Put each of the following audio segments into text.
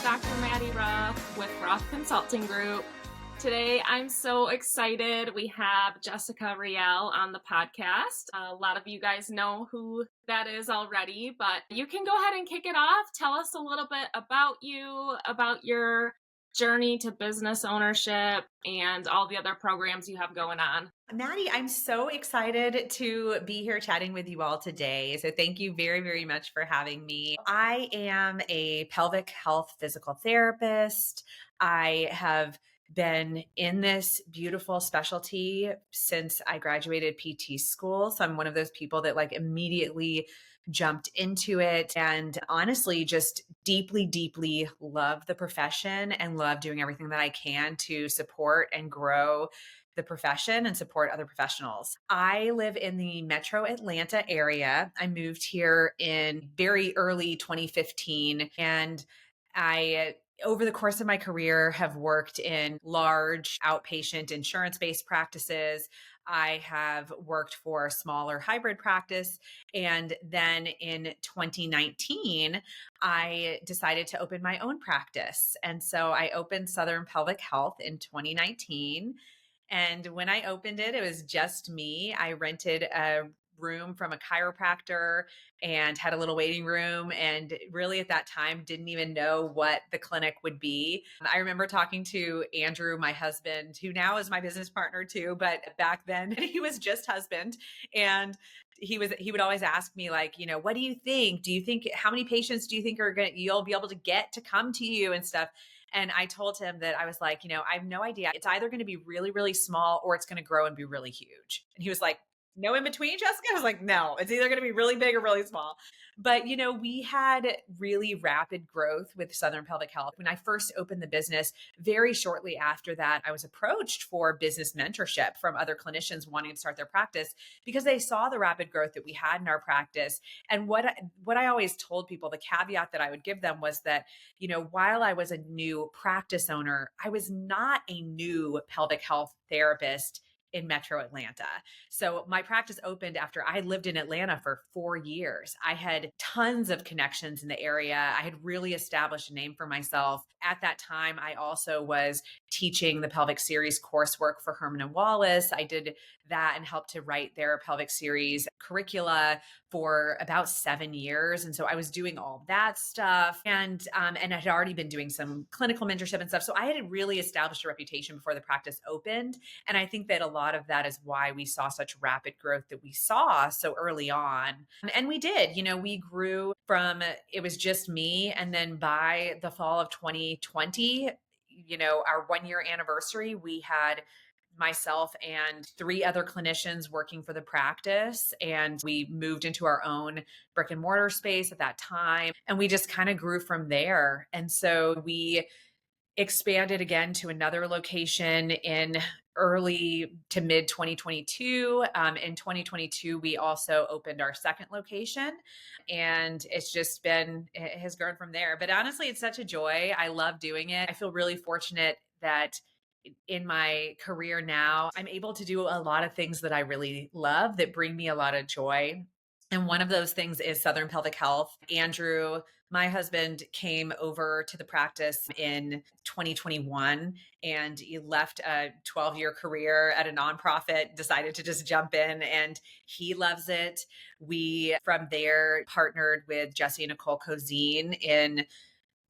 Dr. Maddy with Ruff Consulting Group. Today, I'm so excited. We have Jessica Reale on the podcast. A lot of you guys know who that is already, but you can go ahead and kick it off. Tell us a little bit about you, about your journey to business ownership, and all the other programs you have going on. Maddy, I'm so excited to be here chatting with you all today. So thank you very, very much for having me. I am a pelvic health physical therapist. I have been in this beautiful specialty since I graduated PT school. So I'm one of those people that immediately jumped into it and honestly just deeply, deeply love the profession and love doing everything that I can to support and grow the profession and support other professionals. I live in the metro Atlanta area. I moved here in very early 2015, and I over the course of my career have worked in large outpatient insurance-based practices. I have worked for a smaller hybrid practice. And then in 2019, I decided to open my own practice. And so I opened Southern Pelvic Health in 2019. And when I opened it, it was just me. I rented a room from a chiropractor and had a little waiting room, and really at that time didn't even know what the clinic would be. I remember talking to Andrew, my husband, who now is my business partner too, but back then he was just husband. And he would always ask me what do you think? How many patients do you think you'll be able to get to come to you and stuff? And I told him that I was like, I have no idea. It's either going to be really, really small or it's going to grow and be really huge. And he was like, no in between, Jessica? I was like, no, it's either going to be really big or really small. But, we had really rapid growth with Southern Pelvic Health. When I first opened the business, very shortly after that, I was approached for business mentorship from other clinicians wanting to start their practice because they saw the rapid growth that we had in our practice. And what I always told people, the caveat that I would give them was that, while I was a new practice owner, I was not a new pelvic health therapist in metro Atlanta. So my practice opened after I had lived in Atlanta for 4 years. I had tons of connections in the area. I had really established a name for myself. At that time, I also was teaching the pelvic series coursework for Herman and Wallace. I did that and helped to write their pelvic series curricula for about 7 years. And so I was doing all that stuff and I had already been doing some clinical mentorship and stuff. So I had really established a reputation before the practice opened. And I think that a lot of that is why we saw such rapid growth that we saw so early on. And we did, we grew from, it was just me. And then by the fall of 2020, our 1-year anniversary, we had myself and 3 other clinicians working for the practice. And we moved into our own brick and mortar space at that time. And we just kind of grew from there. And so we expanded again to another location in early to mid 2022. In 2022, we also opened our second location, and it has grown from there. But honestly, it's such a joy. I love doing it. I feel really fortunate that in my career now, I'm able to do a lot of things that I really love that bring me a lot of joy. And one of those things is Southern Pelvic Health. Andrew, my husband, came over to the practice in 2021 and he left a 12-year career at a nonprofit, decided to just jump in, and he loves it. We, from there, partnered with Jesse and Nicole Cozine in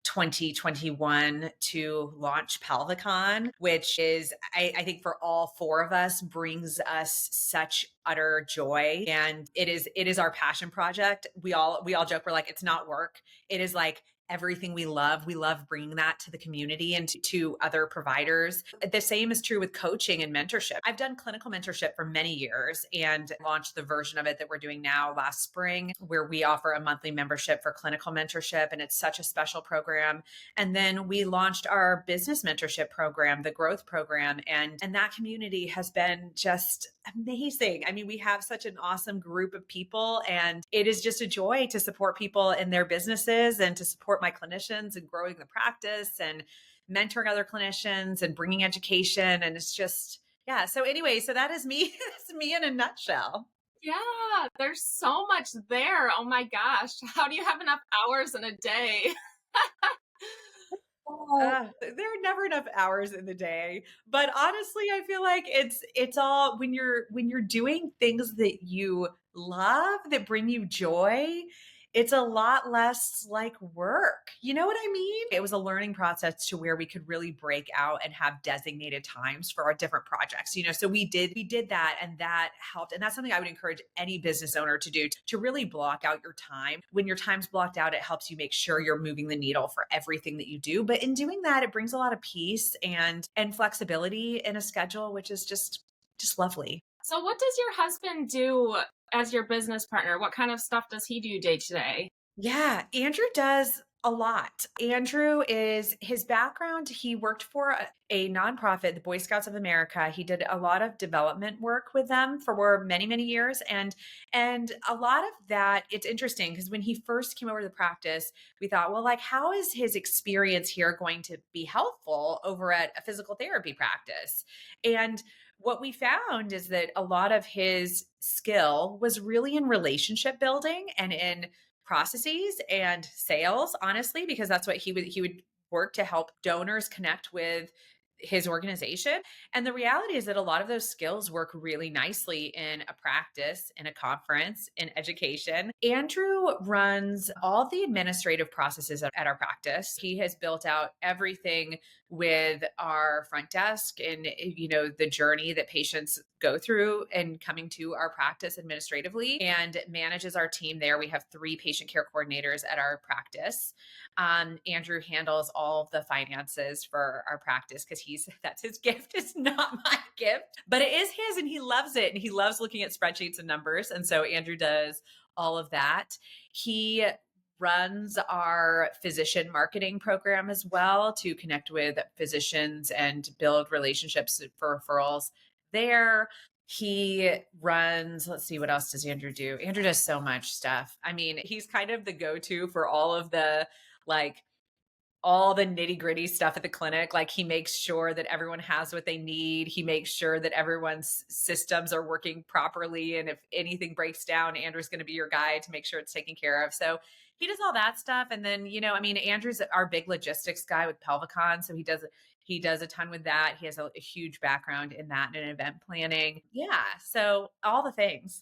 2021 to launch pelvicon, which is, I think for all 4 of us, brings us such utter joy. And it is our passion project. We all joke, we're like, it's not work. It is like everything we love. We love bringing that to the community and to other providers. The same is true with coaching and mentorship. I've done clinical mentorship for many years and launched the version of it that we're doing now last spring, where we offer a monthly membership for clinical mentorship. And it's such a special program. And then we launched our business mentorship program, the growth program. And that community has been just amazing. I mean, we have such an awesome group of people, and it is just a joy to support people in their businesses and to support my clinicians and growing the practice and mentoring other clinicians and bringing education. And it's just, yeah. So anyway, so that is me. That's me in a nutshell. Yeah, there's so much there. Oh my gosh. How do you have enough hours in a day? There are never enough hours in the day, but honestly, I feel like it's all when you're doing things that you love that bring you joy, it's a lot less like work. You know what I mean? It was a learning process to where we could really break out and have designated times for our different projects. So we did that, and that helped. And that's something I would encourage any business owner to do, to really block out your time. When your time's blocked out, it helps you make sure you're moving the needle for everything that you do. But in doing that, it brings a lot of peace and flexibility in a schedule, which is just lovely. So, what does your husband do as your business partner? What kind of stuff does he do day to day? Yeah, Andrew does a lot. Andrew is his background. He worked for a nonprofit, the Boy Scouts of America. He did a lot of development work with them for many, many years. And a lot of that, it's interesting because when he first came over to the practice, we thought, well, like, how is his experience here going to be helpful over at a physical therapy practice? And what we found is that a lot of his skill was really in relationship building and in processes and sales, honestly, because that's what he would work to help donors connect with his organization. And the reality is that a lot of those skills work really nicely in a practice, in a conference, in education. Andrew runs all the administrative processes at our practice. He has built out everything with our front desk and the journey that patients go through and coming to our practice administratively, and manages our team there. We have 3 patient care coordinators at our practice. Andrew handles all of the finances for our practice because that's his gift. It's not my gift, but it is his, and he loves it. And he loves looking at spreadsheets and numbers. And so Andrew does all of that. He runs our physician marketing program as well to connect with physicians and build relationships for referrals there. He runs, let's see, what else does Andrew do? Andrew does so much stuff. I mean, he's kind of the go-to for like all the nitty gritty stuff at the clinic. Like, he makes sure that everyone has what they need. He makes sure that everyone's systems are working properly. And if anything breaks down, Andrew's going to be your guy to make sure it's taken care of. So he does all that stuff. And then, Andrew's our big logistics guy with pelvicon. So he does a ton with that. He has a huge background in that and in event planning. Yeah. So all the things.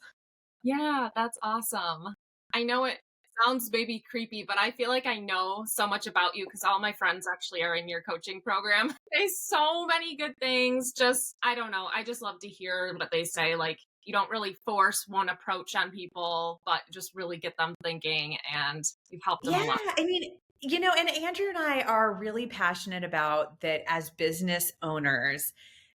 Yeah, that's awesome. I know it sounds maybe creepy, but I feel like I know so much about you because all my friends actually are in your coaching program. There's so many good things. Just, I don't know. I just love to hear what they say. Like, you don't really force one approach on people, but just really get them thinking, and you've helped them Yeah. a lot. I mean, and Andrew and I are really passionate about that as business owners,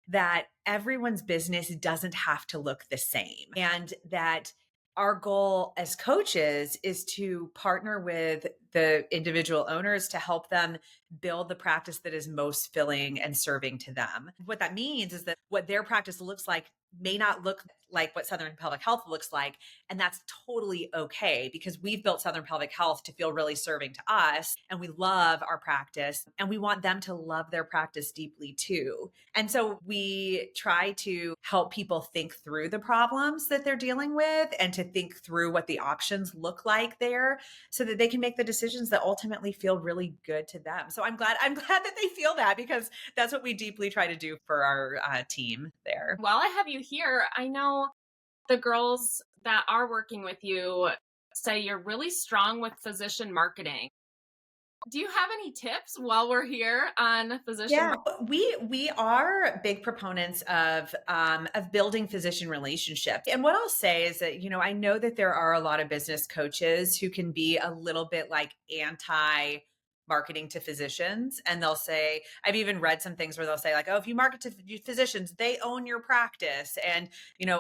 that everyone's business doesn't have to look the same. And that our goal as coaches is to partner with the individual owners to help them build the practice that is most filling and serving to them. What that means is that what their practice looks like may not look like what Southern Pelvic Health looks like. And that's totally okay, because we've built Southern Pelvic Health to feel really serving to us. And we love our practice, and we want them to love their practice deeply too. And so we try to help people think through the problems that they're dealing with and to think through what the options look like there, so that they can make the decisions that ultimately feel really good to them. So I'm glad that they feel that, because that's what we deeply try to do for our team there. While I have you here, I know the girls that are working with you say you're really strong with physician marketing. Do you have any tips while we're here on physician Yeah, we are big proponents of building physician relationships. And what I'll say is that, I know that there are a lot of business coaches who can be a little bit like anti marketing to physicians. And they'll say, I've even read some things where they'll say, like, oh, if you market to physicians, they own your practice, and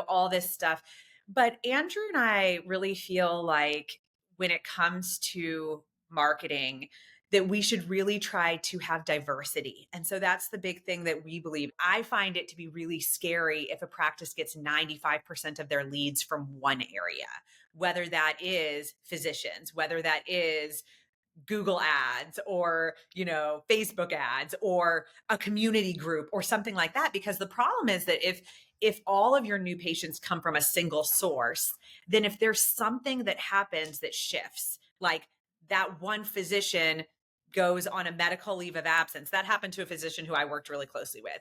all this stuff. But Andrew and I really feel like when it comes to marketing, that we should really try to have diversity. And so that's the big thing that we believe. I find it to be really scary if a practice gets 95% of their leads from one area, whether that is physicians, whether that is Google ads, or, Facebook ads, or a community group or something like that. Because the problem is that if all of your new patients come from a single source, then if there's something that happens that shifts, like that one physician goes on a medical leave of absence. That happened to a physician who I worked really closely with.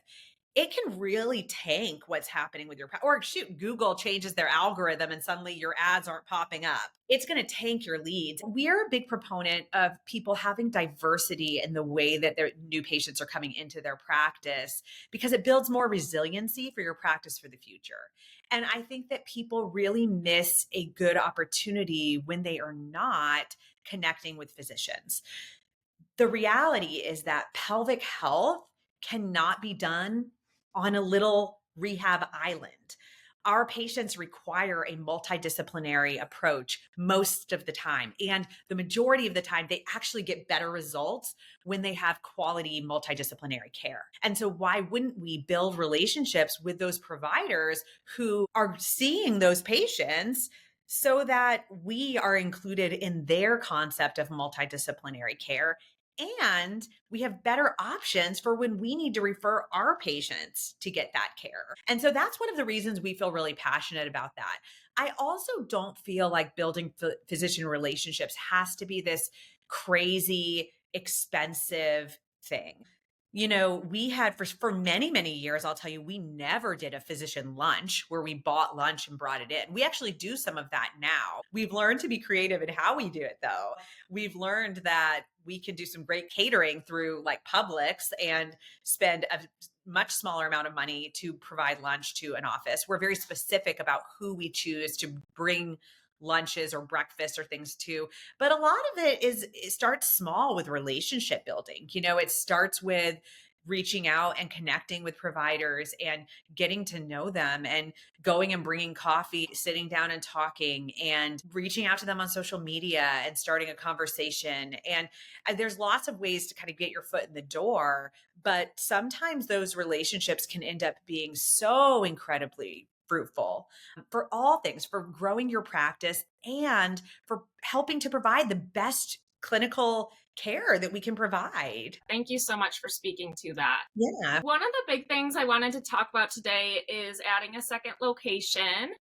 It can really tank what's happening with your, or shoot, Google changes their algorithm and suddenly your ads aren't popping up. It's going to tank your leads. We're a big proponent of people having diversity in the way that their new patients are coming into their practice, because it builds more resiliency for your practice for the future. And I think that people really miss a good opportunity when they are not connecting with physicians. The reality is that pelvic health cannot be done on a little rehab island. Our patients require a multidisciplinary approach most of the time. And the majority of the time, they actually get better results when they have quality multidisciplinary care. And so, why wouldn't we build relationships with those providers who are seeing those patients so that we are included in their concept of multidisciplinary care? And we have better options for when we need to refer our patients to get that care. And so that's one of the reasons we feel really passionate about that. I also don't feel like building physician relationships has to be this crazy, expensive thing. We had for many, many years, I'll tell you, we never did a physician lunch where we bought lunch and brought it in. We actually do some of that now. We've learned to be creative in how we do it, though. We've learned that we can do some great catering through like Publix and spend a much smaller amount of money to provide lunch to an office. We're very specific about who we choose to bring lunches or breakfast or things to. But a lot of it starts small with relationship building. It starts with reaching out and connecting with providers and getting to know them and going and bringing coffee, sitting down and talking and reaching out to them on social media and starting a conversation. And there's lots of ways to kind of get your foot in the door, but sometimes those relationships can end up being so incredibly fruitful for all things, for growing your practice and for helping to provide the best clinical care that we can provide. Thank you so much for speaking to that. Yeah. One of the big things I wanted to talk about today is adding a second location.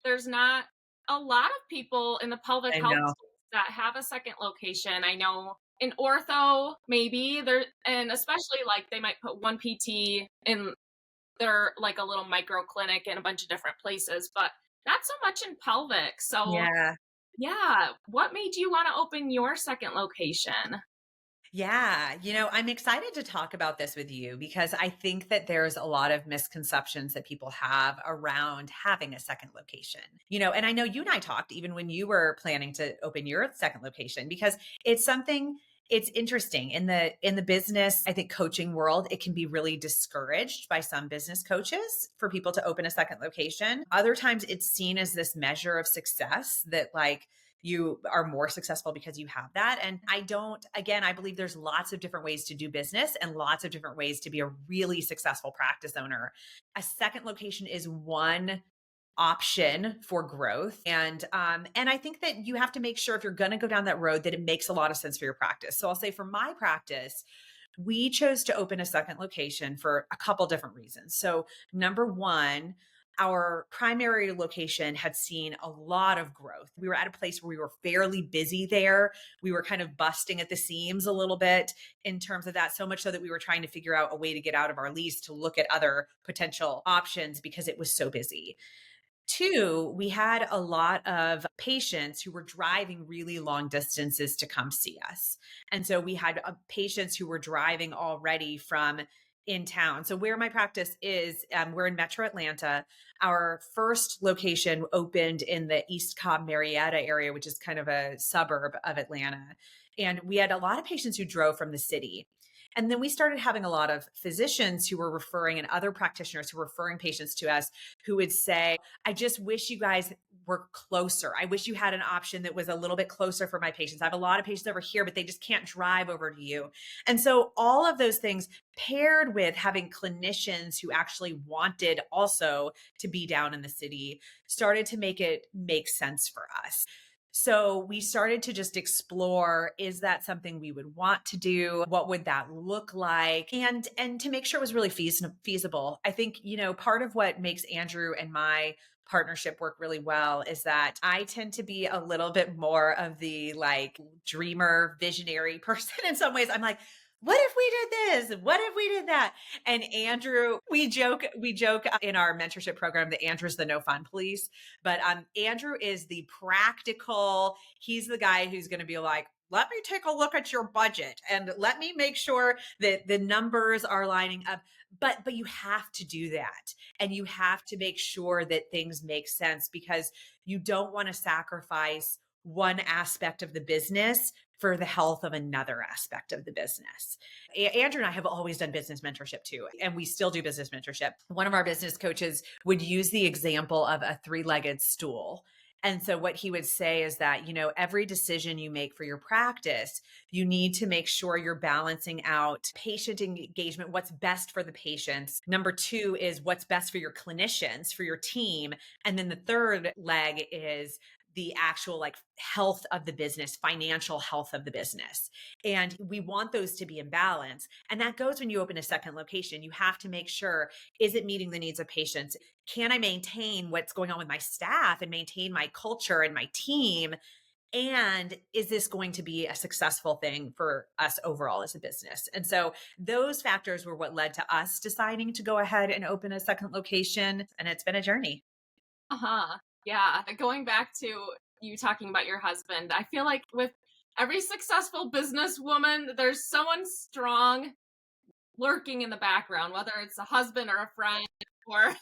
There's not a lot of people in the pelvic I health know. space that have a second location. I know in ortho, maybe there, and especially like they might put one PT in their like a little micro clinic in a bunch of different places, but not so much in pelvic. So, Yeah. yeah, what made you want to open your second location? Yeah. I'm excited to talk about this with you because I think that there's a lot of misconceptions that people have around having a second location. And I know you and I talked even when you were planning to open your second location, because it's interesting in the business, I think coaching world, it can be really discouraged by some business coaches for people to open a second location. Other times it's seen as this measure of success that like you are more successful because you have that. And I believe there's lots of different ways to do business and lots of different ways to be a really successful practice owner. A second location is one option for growth. And I think that you have to make sure if you're going to go down that road that it makes a lot of sense for your practice. So I'll say for my practice, we chose to open a second location for a couple different reasons. So number one, our primary location had seen a lot of growth. We were at a place where we were fairly busy there. We were kind of busting at the seams a little bit in terms of that, so much so that we were trying to figure out a way to get out of our lease to look at other potential options because it was so busy. Two, we had a lot of patients who were driving really long distances to come see us. And so we had patients who were driving already from in town. So where my practice is, we're in Metro Atlanta. Our first location opened in the East Cobb Marietta area, which is kind of a suburb of Atlanta. And we had a lot of patients who drove from the city. And then we started having a lot of physicians who were referring and other practitioners who were referring patients to us who would say, I just wish you guys were closer. I wish you had an option that was a little bit closer for my patients. I have a lot of patients over here, but they just can't drive over to you. And so all of those things paired with having clinicians who actually wanted also to be down in the city started to make it make sense for us. So we started to just explore, is that something we would want to do? What would that look like? And to make sure it was really feasible. I think, part of what makes Andrew and my partnership work really well is that I tend to be a little bit more of the like dreamer, visionary person in some ways. I'm like, what if we did this? What if we did that? And Andrew, we joke in our mentorship program that Andrew's the no fun police, but Andrew is the practical. He's the guy who's going to be like, let me take a look at your budget and let me make sure that the numbers are lining up. But you have to do that, and you have to make sure that things make sense, because you don't want to sacrifice one aspect of the business for the health of another aspect of the business. Andrew and I have always done business mentorship too, and we still do business mentorship. One of our business coaches would use the example of a three-legged stool. And so what he would say is that, every decision you make for your practice, you need to make sure you're balancing out patient engagement, what's best for the patients. Number two is what's best for your clinicians, for your team. And then the third leg is the actual like health of the business, financial health of the business. And we want those to be in balance. And that goes when you open a second location. You have to make sure, is it meeting the needs of patients? Can I maintain what's going on with my staff and maintain my culture and my team? And is this going to be a successful thing for us overall as a business? And so those factors were what led to us deciding to go ahead and open a second location. And it's been a journey. Uh-huh. Yeah. Going back to you talking about your husband, I feel like with every successful businesswoman, there's someone strong lurking in the background, whether it's a husband or a friend, or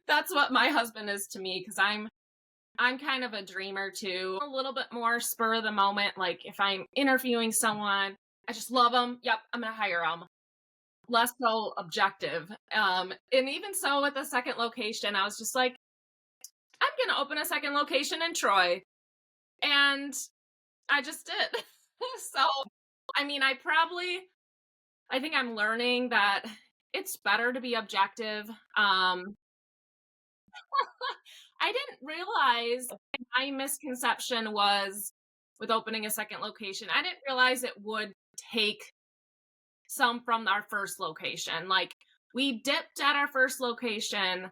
that's what my husband is to me, because I'm kind of a dreamer too. A little bit more spur of the moment. Like if I'm interviewing someone, I just love them. Yep, I'm gonna hire them. Less so objective. And even so with the second location, I was just like, I'm gonna open a second location in Troy. And I just did. So I mean, I think I'm learning that it's better to be objective. I didn't realize my misconception was with opening a second location. I didn't realize it would take some from our first location. Like we dipped at our first location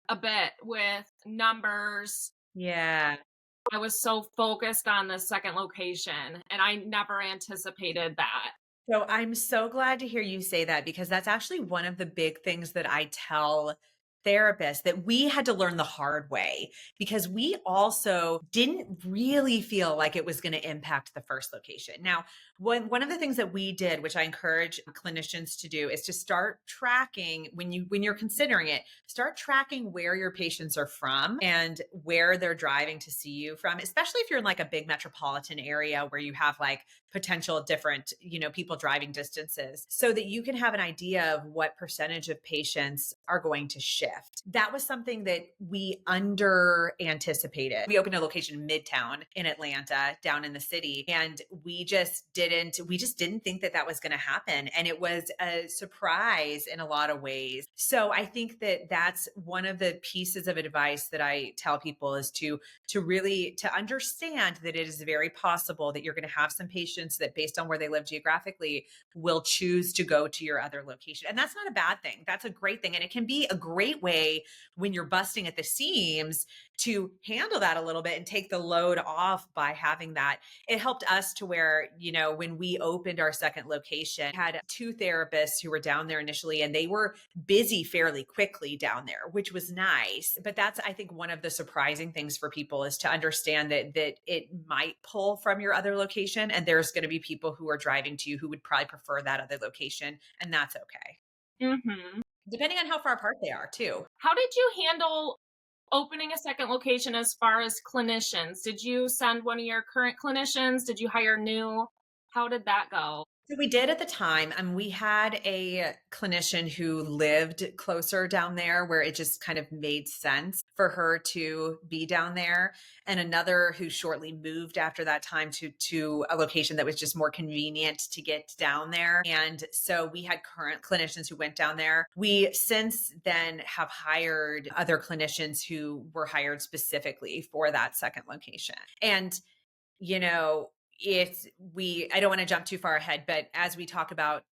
a bit with numbers. Yeah. I was so focused on the second location and I never anticipated that. So I'm so glad to hear you say that, because that's actually one of the big things that I tell therapists that we had to learn the hard way, because we also didn't really feel like it was going to impact the first location. Now, one of the things that we did, which I encourage clinicians to do, is to start tracking when you're considering it, start tracking where your patients are from and where they're driving to see you from, especially if you're in like a big metropolitan area where you have like potential different, people driving distances, so that you can have an idea of what percentage of patients are going to shift. That was something that we under anticipated. We opened a location in Midtown in Atlanta, down in the city, and we just didn't think that was going to happen. And it was a surprise in a lot of ways. So I think that that's one of the pieces of advice that I tell people is to really to understand that it is very possible that you're going to have some patients that, based on where they live geographically, will choose to go to your other location. And that's not a bad thing. That's a great thing. And it can be a great way when you're busting at the seams to handle that a little bit and take the load off by having that. It helped us to where, when we opened our second location, had two therapists who were down there initially, and they were busy fairly quickly down there, which was nice. But that's, I think, one of the surprising things for people is to understand that it might pull from your other location, and there's going to be people who are driving to you who would probably prefer that other location, and that's okay. Mm-hmm. Depending on how far apart they are too. How did you handle opening a second location as far as clinicians? Did you send one of your current clinicians? Did you hire new? How did that go? So we did at the time. We had a clinician who lived closer down there where it just kind of made sense for her to be down there, and another who shortly moved after that time to a location that was just more convenient to get down there. And so we had current clinicians who went down there. We since then have hired other clinicians who were hired specifically for that second location. And I don't want to jump too far ahead, but as we talk about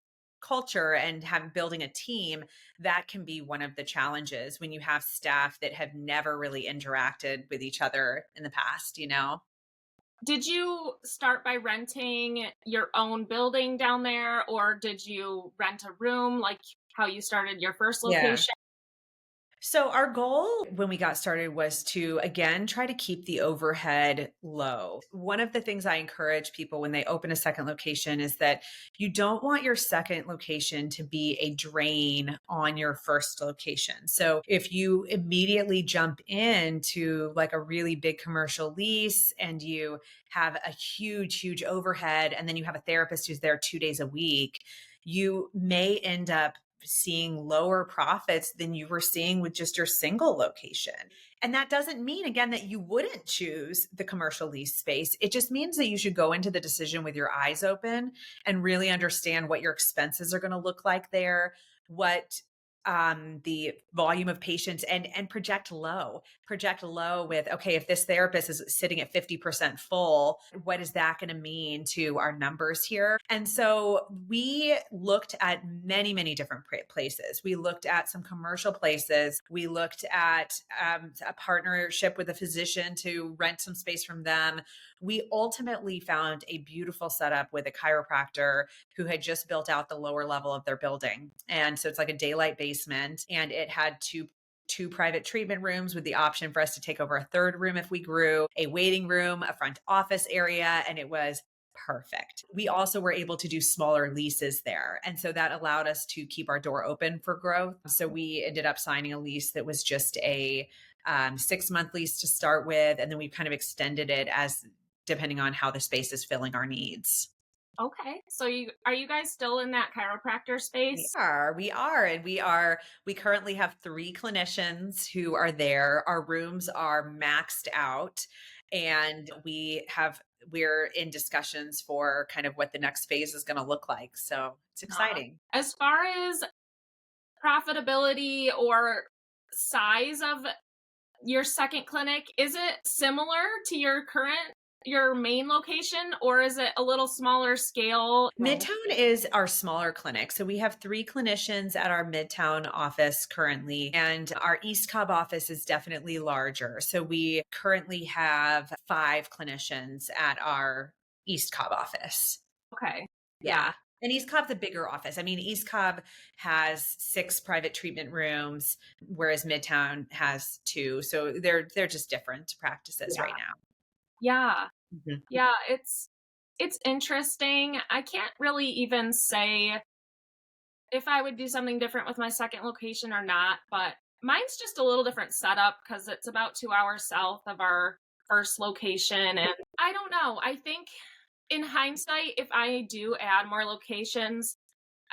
culture and have building a team, that can be one of the challenges when you have staff that have never really interacted with each other in the past, you know? Did you start by renting your own building down there, or did you rent a room like how you started your first Yeah. location? So our goal when we got started was to again try to keep the overhead low. One of the things I encourage people when they open a second location is that you don't want your second location to be a drain on your first location. So if you immediately jump into like a really big commercial lease and you have a huge overhead and then you have a therapist who's there 2 days a week, you may end up seeing lower profits than you were seeing with just your single location. And that doesn't mean, again, that you wouldn't choose the commercial lease space. It just means that you should go into the decision with your eyes open and really understand what your expenses are going to look like there, what the volume of patients and project low with, okay, if this therapist is sitting at 50% full, what is that going to mean to our numbers here? And so we looked at many different places. We looked at some commercial places. We looked at a partnership with a physician to rent some space from them. We ultimately found a beautiful setup with a chiropractor who had just built out the lower level of their building. And so it's like a daylight basement, and it had two private treatment rooms with the option for us to take over a third room if we grew, a waiting room, a front office area, and it was perfect. We also were able to do smaller leases there. And so that allowed us to keep our door open for growth. So we ended up signing a lease that was just a 6-month lease to start with. And then we've kind of extended it as depending on how the space is filling our needs. Okay. So you guys still in that chiropractor space? We currently have 3 clinicians who are there. Our rooms are maxed out and we're in discussions for kind of what the next phase is going to look like. So it's exciting. As far as profitability or size of your second clinic, is it similar to your main location, or is it a little smaller scale? Midtown is our smaller clinic. So we have 3 clinicians at our Midtown office currently, and our East Cobb office is definitely larger. So we currently have 5 clinicians at our East Cobb office. Okay. Yeah. Yeah. And East Cobb's a bigger office. I mean, East Cobb has 6 private treatment rooms, whereas Midtown has 2. So they're just different practices right Yeah. now. Yeah. Mhm. Yeah, it's interesting. I can't really even say if I would do something different with my second location or not, but mine's just a little different setup because it's about 2 hours south of our first location. And I don't know. I think in hindsight, if I do add more locations,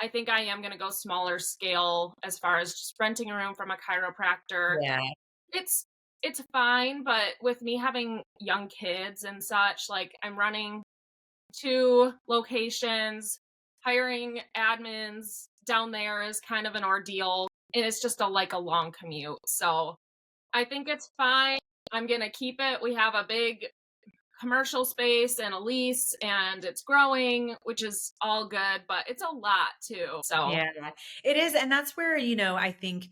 I think I am going to go smaller scale as far as just renting a room from a chiropractor. Yeah. It's it's fine, but with me having young kids and such, like I'm running 2 locations, hiring admins down there is kind of an ordeal, and it's just a long commute. So, I think it's fine. I'm gonna keep it. We have a big commercial space and a lease, and it's growing, which is all good, but it's a lot too. So, Yeah, it is. And that's where, I think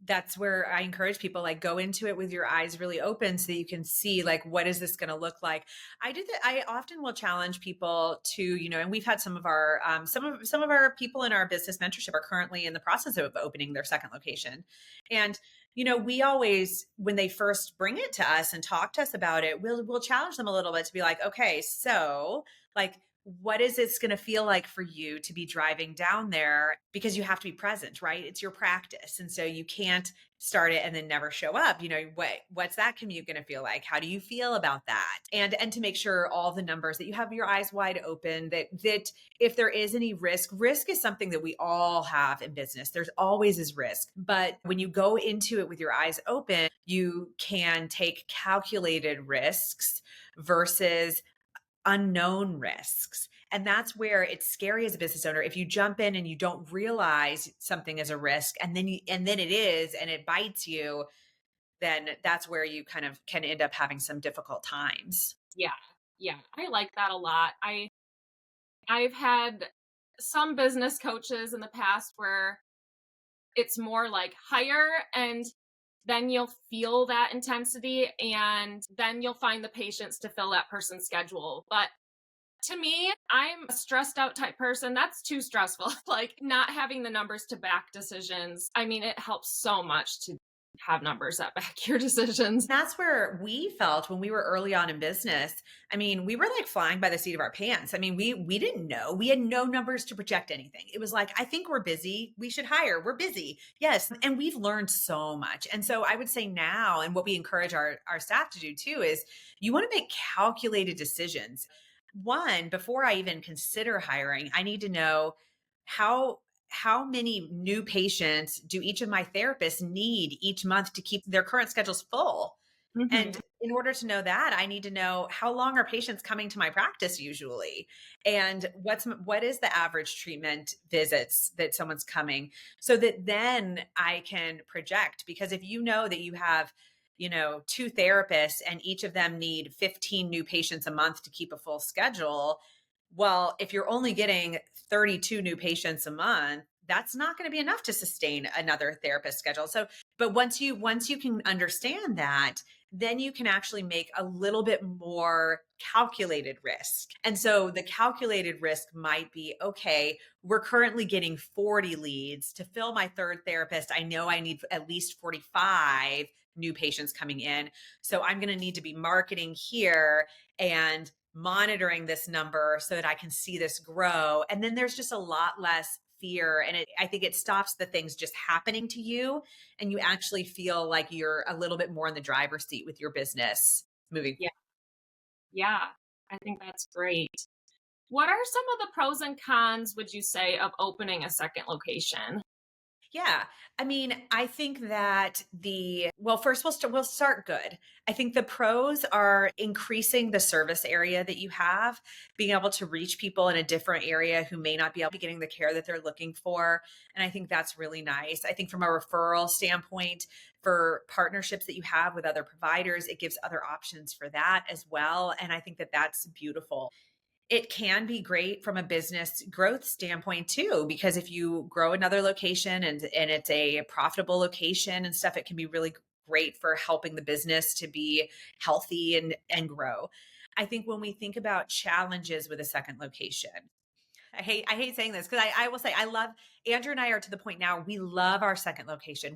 that's where I encourage people like go into it with your eyes really open so you can see like what is this going to look like. I do that. I often will challenge people to, and we've had some of our some of our people in our business mentorship are currently in the process of opening their second location. And we always, when they first bring it to us and talk to us about it, we'll challenge them a little bit to be like, okay, so like what is it's going to feel like for you to be driving down there because you have to be present, right? It's your practice. And so you can't start it and then never show up. What's that commute going to feel like? How do you feel about that? And to make sure all the numbers that you have your eyes wide open, that if there is any risk is something that we all have in business. There's always is risk. But when you go into it with your eyes open, you can take calculated risks versus unknown risks. And that's where it's scary as a business owner. If you jump in and you don't realize something is a risk and then it is and it bites you, then that's where you kind of can end up having some difficult times. yeah. Yeah, I like that a lot. I've had some business coaches in the past where it's more like hire and then you'll feel that intensity and then you'll find the patients to fill that person's schedule. But to me, I'm a stressed out type person. That's too stressful. Like not having the numbers to back decisions. I mean, it helps so much to have numbers that back your decisions. That's where we felt when we were early on in business. I mean, we were like flying by the seat of our pants. I mean, we didn't know. We had no numbers to project anything. It was like, I think we're busy. We should hire. We're busy. Yes. And we've learned so much. And so I would say now, and what we encourage our staff to do too, is you want to make calculated decisions. One, before I even consider hiring, I need to know how how many new patients do each of my therapists need each month to keep their current schedules full? And Hmm. in order to know that, I need to know how long are patients coming to my practice usually, and what is the average treatment visits that someone's coming, so that then I can project. Because if you know that you have, two therapists and each of them need 15 new patients a month to keep a full schedule, well, if you're only getting 32 new patients a month, that's not going to be enough to sustain another therapist schedule. So, but once you can understand that, then you can actually make a little bit more calculated risk. And so the calculated risk might be, okay, we're currently getting 40 leads. To fill my third therapist, I know I need at least 45 new patients coming in. So I'm going to need to be marketing here and monitoring this number so that I can see this grow. And then there's just a lot less fear. And I think it stops the things just happening to you. And you actually feel like you're a little bit more in the driver's seat with your business moving. Yeah. Yeah. I think that's great. What are some of the pros and cons, would you say, of opening a second location? Yeah. I mean, I think that well, first we'll start good. I think the pros are increasing the service area that you have, being able to reach people in a different area who may not be able to be getting the care that they're looking for. And I think that's really nice. I think from a referral standpoint, for partnerships that you have with other providers, it gives other options for that as well. And I think that that's beautiful. It can be great from a business growth standpoint too, because if you grow another location and it's a profitable location and stuff, it can be really great for helping the business to be healthy and grow. I think when we think about challenges with a second location, I hate saying this because I will say I love Andrew and I are to the point now we love our second location.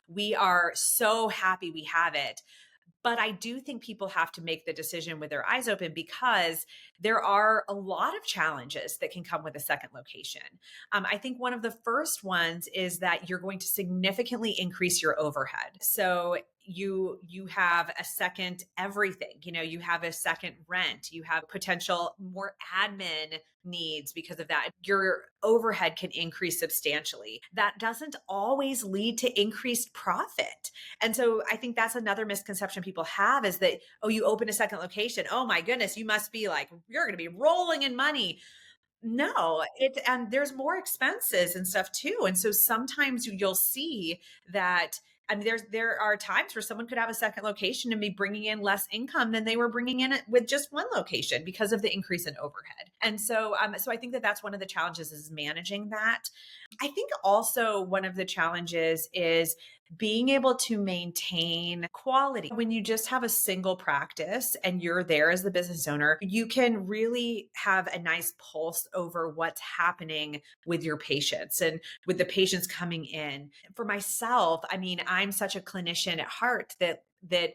We are so happy we have it. But I do think people have to make the decision with their eyes open, because there are a lot of challenges that can come with a second location. I think one of the first ones is that you're going to significantly increase your overhead. So you have a second everything, you have a second rent, you have potential more admin needs. Because of that, your overhead can increase substantially. That doesn't always lead to increased profit. And so I think that's another misconception people have, is that, oh, you open a second location, oh my goodness, you must be like, you're going to be rolling in money. No, and there's more expenses and stuff too. And so sometimes you'll see that. I mean, there are times where someone could have a second location and be bringing in less income than they were bringing in it with just one location, because of the increase in overhead. And so I think that that's one of the challenges, is managing that. I think also one of the challenges is being able to maintain quality. When you just have a single practice and you're there as the business owner, you can really have a nice pulse over what's happening with your patients and with the patients coming in. For myself, I mean, I'm such a clinician at heart that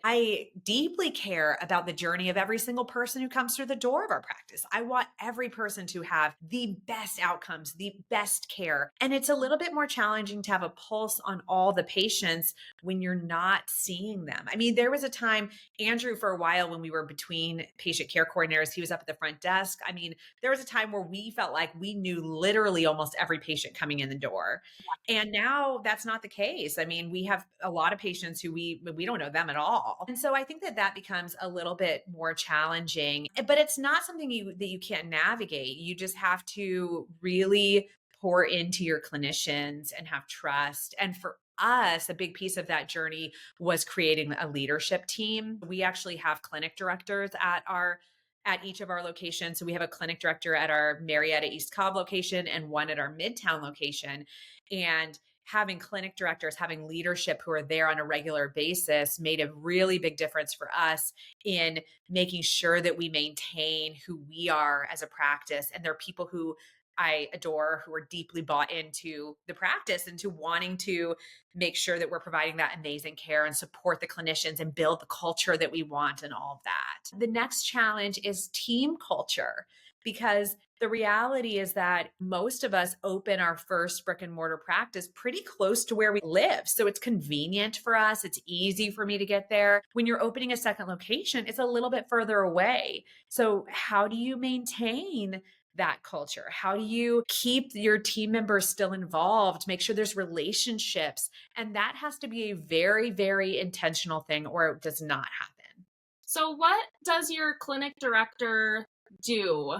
I deeply care about the journey of every single person who comes through the door of our practice. I want every person to have the best outcomes, the best care. And it's a little bit more challenging to have a pulse on all the patients when you're not seeing them. I mean, there was a time, Andrew, for a while when we were between patient care coordinators, he was up at the front desk. I mean, there was a time where we felt like we knew literally almost every patient coming in the door. And now that's not the case. I mean, we have a lot of patients who we don't know them at all. And so I think that that becomes a little bit more challenging, but it's not something that you can't navigate. You just have to really pour into your clinicians and have trust. And for us, a big piece of that journey was creating a leadership team. We actually have clinic directors at our at each of our locations. So we have a clinic director at our Marietta East Cobb location and one at our Midtown location. And having clinic directors, having leadership who are there on a regular basis made a really big difference for us in making sure that we maintain who we are as a practice. And there are people who I adore who are deeply bought into the practice and to wanting to make sure that we're providing that amazing care and support the clinicians and build the culture that we want and all of that. The next challenge is team culture, because the reality is that most of us open our first brick and mortar practice pretty close to where we live. So it's convenient for us. It's easy for me to get there. When you're opening a second location, it's a little bit further away. So how do you maintain that culture? How do you keep your team members still involved? Make sure there's relationships. And that has to be a very, very intentional thing, or it does not happen. So what does your clinic director do?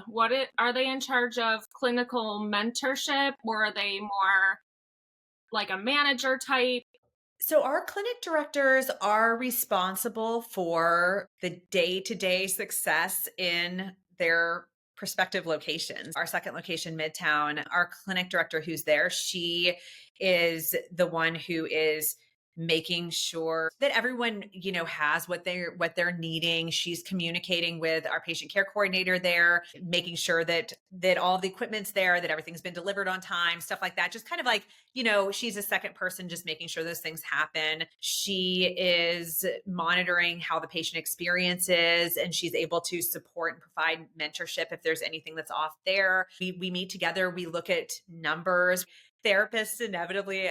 Are they in charge of clinical mentorship, or are they more like a manager type? So, our clinic directors are responsible for the day to day success in their prospective locations. Our second location, Midtown, our clinic director who's there, she is the one who is making sure that everyone has what they're needing. She's communicating with our patient care coordinator there, making sure that all the equipment's there, that everything's been delivered on time, stuff like that. Just kind of like, she's a second person just making sure those things happen. She is monitoring how the patient experience is, and she's able to support and provide mentorship if there's anything that's off there. We meet together, we look at numbers. Therapists inevitably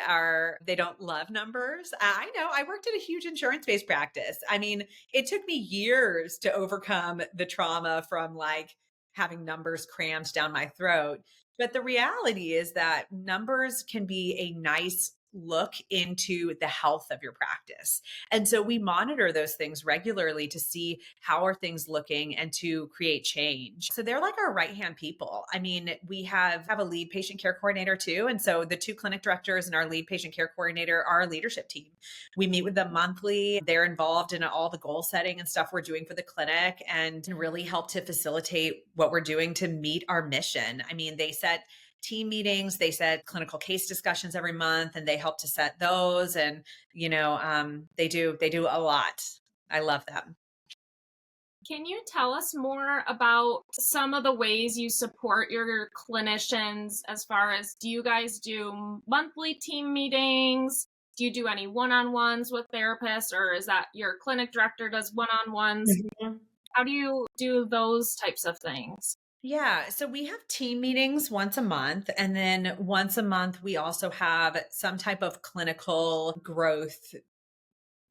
they don't love numbers. I know, I worked at a huge insurance-based practice. I mean, it took me years to overcome the trauma from like having numbers crammed down my throat. But the reality is that numbers can be a nice look into the health of your practice. And so we monitor those things regularly to see how are things looking and to create change. So they're like our right-hand people. I mean, we have a lead patient care coordinator too. And so the two clinic directors and our lead patient care coordinator are our leadership team. We meet with them monthly. They're involved in all the goal setting and stuff we're doing for the clinic and really help to facilitate what we're doing to meet our mission. I mean, they set team meetings, they set clinical case discussions every month, and they help to set those. And they do a lot. I love them. Can you tell us more about some of the ways you support your clinicians, as far as, do you guys do monthly team meetings? Do you do any one-on-ones with therapists, or is that your clinic director does one-on-ones? Mhm. How do you do those types of things? Yeah. So we have team meetings once a month. And then once a month, we also have some type of clinical growth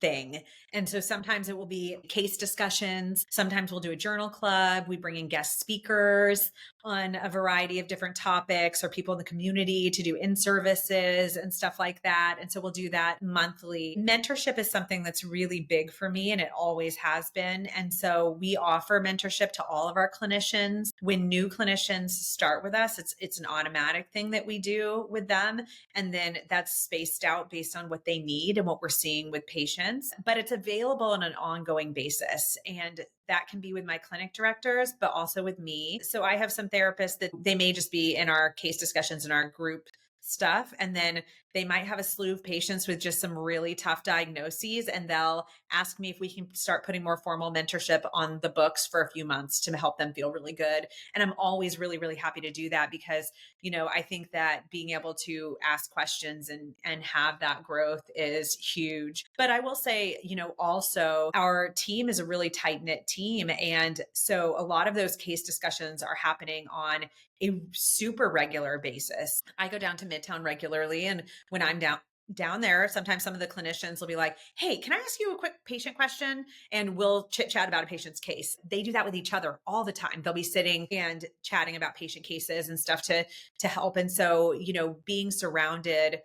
thing. And so sometimes it will be case discussions. Sometimes we'll do a journal club. We bring in guest speakers on a variety of different topics, or people in the community to do in-services and stuff like that. And so we'll do that monthly. Mentorship is something that's really big for me, and it always has been. And so we offer mentorship to all of our clinicians. When new clinicians start with us, it's an automatic thing that we do with them. And then that's spaced out based on what they need and what we're seeing with patients. But it's available on an ongoing basis. And that can be with my clinic directors, but also with me. So I have some therapists that they may just be in our case discussions in our group stuff. And then they might have a slew of patients with just some really tough diagnoses. And they'll ask me if we can start putting more formal mentorship on the books for a few months to help them feel really good. And I'm always really, really happy to do that because, I think that being able to ask questions and have that growth is huge. But I will say, also our team is a really tight knit team. And so a lot of those case discussions are happening on a super regular basis. I go down to Midtown regularly, and when I'm down there, sometimes some of the clinicians will be like, "Hey, can I ask you a quick patient question?" And we'll chit chat about a patient's case. They do that with each other all the time. They'll be sitting and chatting about patient cases and stuff to help. And so, being surrounded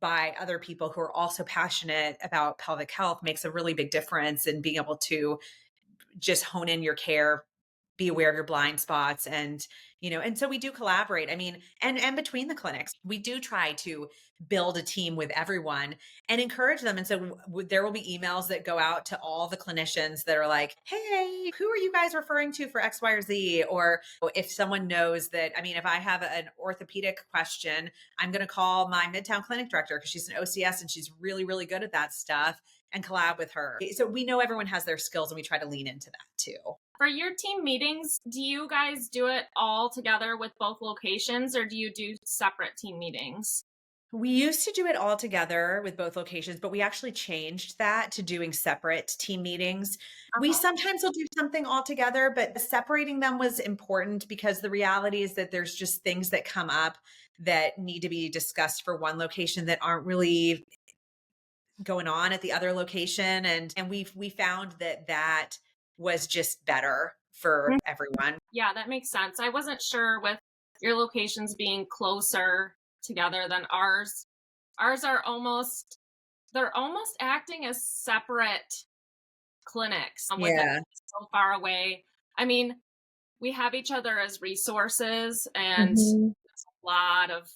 by other people who are also passionate about pelvic health makes a really big difference in being able to just hone in your care be aware of your blind spots. And and so we do collaborate. I mean, and between the clinics we do try to build a team with everyone and encourage them. And so there will be emails that go out to all the clinicians that are like, hey, who are you guys referring to for X, Y, or Z? Or if someone knows that, I mean, if I have an orthopedic question, I'm going to call my Midtown clinic director because she's an OCS and she's really, really good at that stuff, and collab with her. So we know everyone has their skills and we try to lean into that too. For your team meetings, do you guys do it all together with both locations, or do you do separate team meetings? We used to do it all together with both locations, but we actually changed that to doing separate team meetings. We Uh-huh. sometimes will do something all together, but separating them was important because the reality is that there's just things that come up that need to be discussed for one location that aren't really going on at the other location. And we found that was just better for Mm. everyone. Yeah, that makes sense. I wasn't sure with your locations being closer together than ours. Ours are they're almost acting as separate clinics with it Yeah. so far away. I mean, we have each other as resources, and Mhm. there's a lot of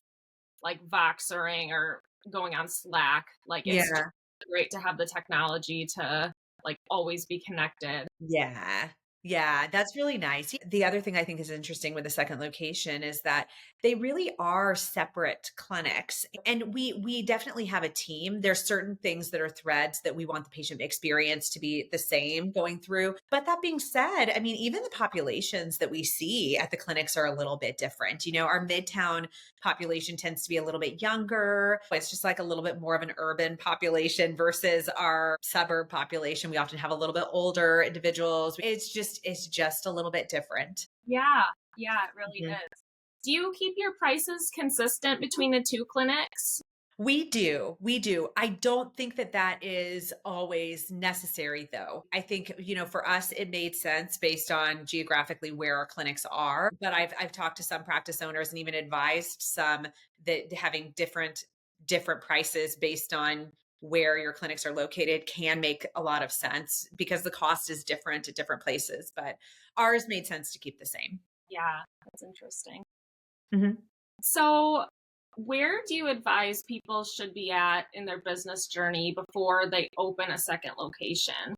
like Voxering or going on Slack. Like, it's just Yeah. great to have the technology to like always be connected. Yeah. Yeah, that's really nice. The other thing I think is interesting with the second location is that they really are separate clinics. And we definitely have a team. There's certain things that are threads that we want the patient experience to be the same going through. But that being said, I mean, even the populations that we see at the clinics are a little bit different. Our Midtown population tends to be a little bit younger. It's just like a little bit more of an urban population versus our suburb population. We often have a little bit older individuals. It's just a little bit different. Yeah, yeah, it really Mhm. is. Do you keep your prices consistent between the two clinics? We do. We do. I don't think that that is always necessary, though. I think, for us, it made sense based on geographically where our clinics are. But I've talked to some practice owners and even advised some that having different prices based on where your clinics are located can make a lot of sense because the cost is different at different places. But ours made sense to keep the same. Yeah, that's interesting. Mhm. So, where do you advise people should be at in their business journey before they open a second location?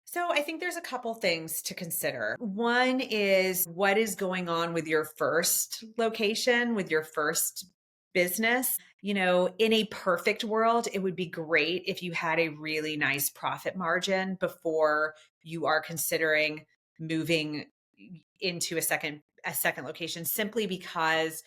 So I think there's a couple things to consider. One is what is going on with your first location, with your first business. In a perfect world, it would be great if you had a really nice profit margin before you are considering moving into a second location, simply because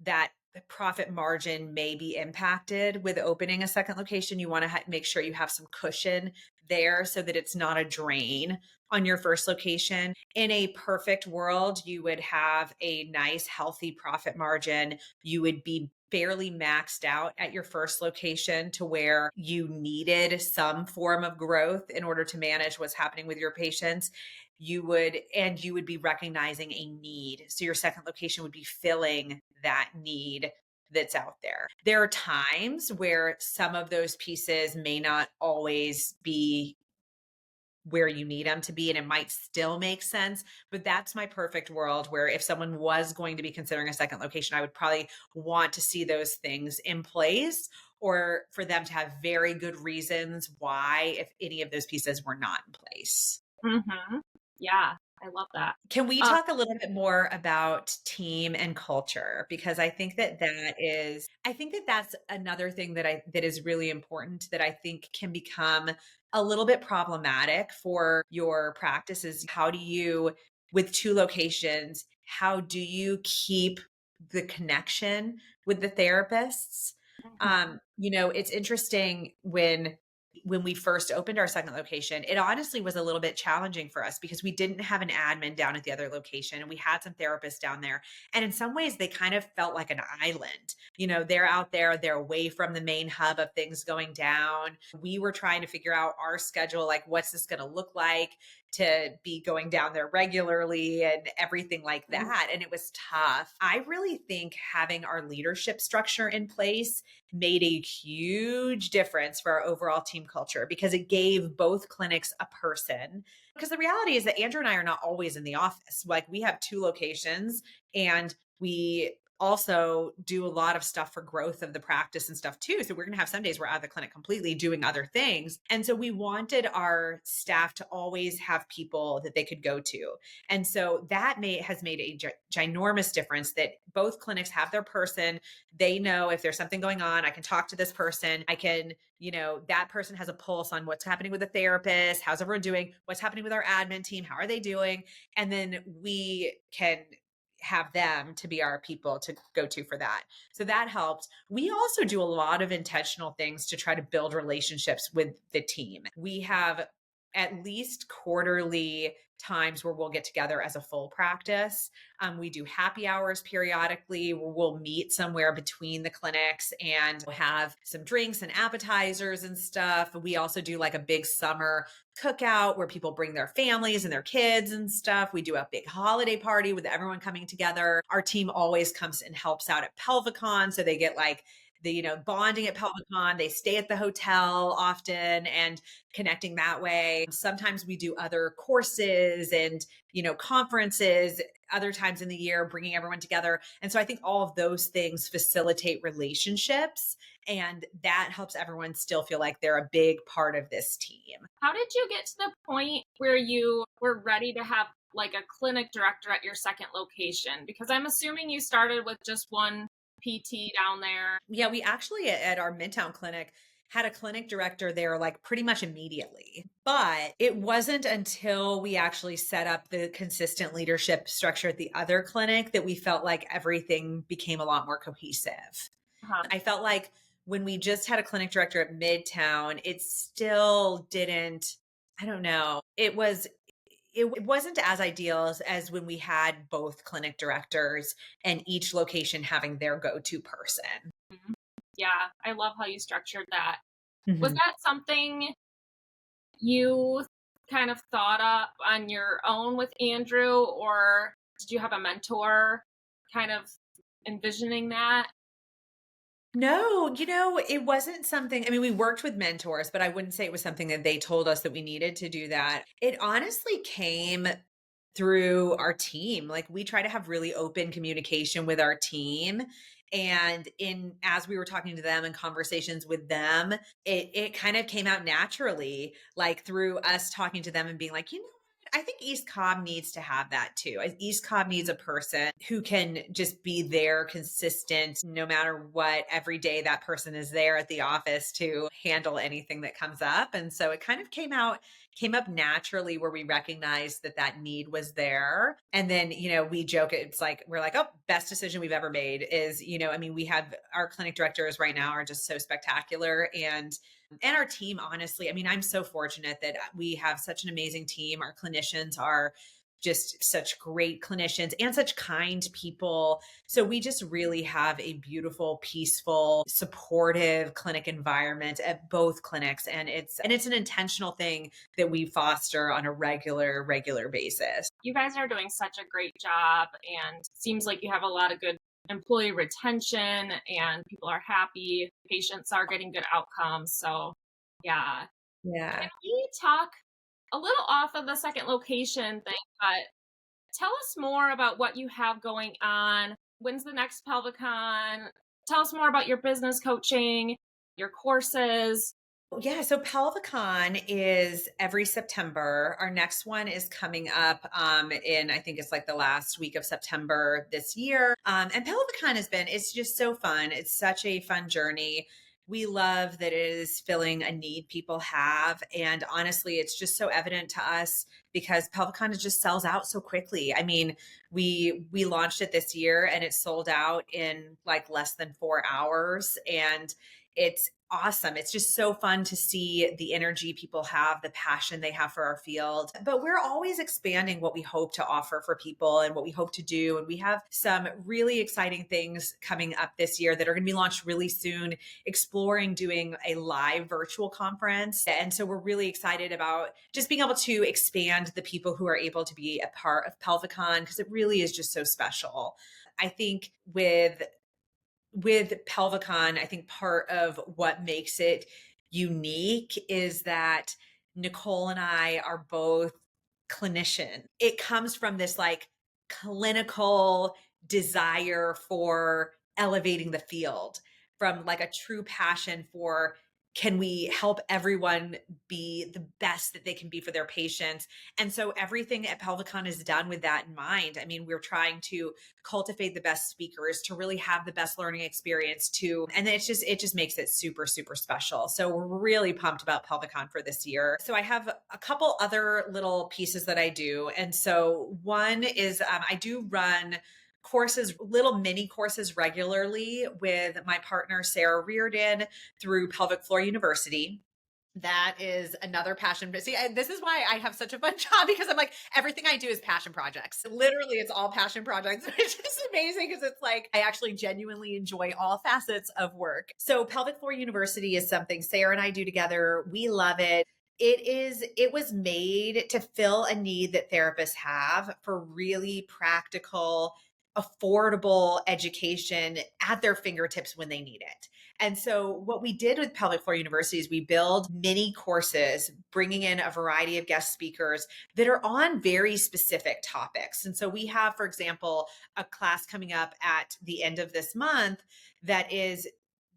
that profit margin may be impacted with opening a second location. You want to make sure you have some cushion there so that it's not a drain on your first location. In a perfect world, you would have a nice, healthy profit margin. You would be fairly maxed out at your first location to where you needed some form of growth in order to manage what's happening with your patients. You would be recognizing a need. So your second location would be filling that need that's out there. There are times where some of those pieces may not always be where you need them to be, and it might still make sense. But that's my perfect world where if someone was going to be considering a second location, I would probably want to see those things in place, or for them to have very good reasons why, if any of those pieces were not in place. Mhm. Yeah, I love that. Can we Um, talk a little bit more about team and culture? Because I think that that's another thing that is really important that I think can become a little bit problematic for your practice is with two locations, how do you keep the connection with the therapists? mhm. It's interesting when we first opened our second location, it honestly was a little bit challenging for us because we didn't have an admin down at the other location and we had some therapists down there. And in some ways, they kind of felt like an island. They're out there, they're away from the main hub of things going down. We were trying to figure out our schedule, like, what's this going to look like? to be going down there regularly and everything like Mhm. that. And it was tough. I really think having our leadership structure in place made a huge difference for our overall team culture because it gave both clinics a person. Because the reality is that Andrew and I are not always in the office. Like we have two locations and we also do a lot of stuff for growth of the practice and stuff too. So we're going to have some days we're out of the clinic completely doing other things. And so we wanted our staff to always have people that they could go to. And so that has made a ginormous difference that both clinics have their person. They know if there's something going on, I can talk to this person. I can, that person has a pulse on what's happening with the therapist. How's everyone doing? What's happening with our admin team? How are they doing? And then we can have them to be our people to go to for that. So that helped. We also do a lot of intentional things to try to build relationships with the team. We have at least quarterly times where we'll get together as a full practice. We do happy hours periodically where we'll meet somewhere between the clinics and have some drinks and appetizers and stuff. We also do like a big summer cookout where people bring their families and their kids and stuff. We do a big holiday party with everyone coming together. Our team always comes and helps out at pelvicon. So they get like the bonding at pelvicon. They stay at the hotel often and connecting that way. Sometimes we do other courses and conferences other times in the year, bringing everyone together. And so I think all of those things facilitate relationships, and that helps everyone still feel like they're a big part of this team. How did you get to the point where you were ready to have like a clinic director at your second location? Because I'm assuming you started with just one PT down there. Yeah, we actually at our Midtown clinic had a clinic director there like pretty much immediately. But it wasn't until we actually set up the consistent leadership structure at the other clinic that we felt like everything became a lot more cohesive. Uh-huh. I felt like when we just had a clinic director at Midtown, it still didn't, I don't know. It wasn't as ideal as when we had both clinic directors and each location having their go-to person. Mhm. Yeah, I love how you structured that. Was Mhm. that something you kind of thought up on your own with Andrew, or did you have a mentor kind of envisioning that? No, it wasn't something, I mean, we worked with mentors, but I wouldn't say it was something that they told us that we needed to do that. It honestly came through our team. Like we try to have really open communication with our team. And as we were talking to them and conversations with them, it kind of came out naturally, like through us talking to them and being like, I think East Cobb needs to have that too. East Cobb needs a person who can just be there consistent no matter what. Every day that person is there at the office to handle anything that comes up. And so it kind of came up naturally where we recognized that need was there. And then, we joke, it's like, we're like, oh, best decision we've ever made is, I mean, we have our clinic directors right now are just so spectacular. And our team, honestly, I mean, I'm so fortunate that we have such an amazing team. Our clinicians are just such great clinicians and such kind people. So we just really have a beautiful, peaceful, supportive clinic environment at both clinics. And it's an intentional thing that we foster on a regular basis. You guys are doing such a great job, and seems like you have a lot of good employee retention and people are happy, patients are getting good outcomes. So, yeah. Yeah. Can we talk a little off of the second location thing, but tell us more about what you have going on. When's the next pelvicon? Tell us more about your business coaching, your courses. Yeah, so pelvicon is every September. Our next one is coming up in, I think it's like the last week of September this year. And pelvicon it's just so fun. It's such a fun journey. We love that it is filling a need people have. And honestly, it's just so evident to us because pelvicon just sells out so quickly. I mean, we launched it this year and it sold out in like less than 4 hours. And it's awesome. It's just so fun to see the energy people have, the passion they have for our field. But we're always expanding what we hope to offer for people and what we hope to do. And we have some really exciting things coming up this year that are going to be launched really soon, exploring doing a live virtual conference. And so we're really excited about just being able to expand the people who are able to be a part of pelvicon, because it really is just so special. I think with pelvicon, I think part of what makes it unique is that Nicole and I are both clinician. It comes from this like clinical desire for elevating the field, from like a true passion for, can we help everyone be the best that they can be for their patients? And so everything at Pelvicon is done with that in mind. I mean, we're trying to cultivate the best speakers, to really have the best learning experience too. And it just makes it super, super special. So we're really pumped about Pelvicon for this year. So I have a couple other little pieces that I do. And so one is I do run courses, little mini courses regularly with my partner, Sarah Reardon, through Pelvic Floor University. That is another passion. But see, this is why I have such a fun job, because I'm like, everything I do is passion projects. Literally, it's all passion projects, which is amazing because it's like, I actually genuinely enjoy all facets of work. So Pelvic Floor University is something Sarah and I do together. We love it. It was made to fill a need that therapists have for really practical, affordable education at their fingertips when they need it. And so what we did with Pelvic Floor University is we build mini courses, bringing in a variety of guest speakers that are on very specific topics. And so we have, for example, a class coming up at the end of this month that is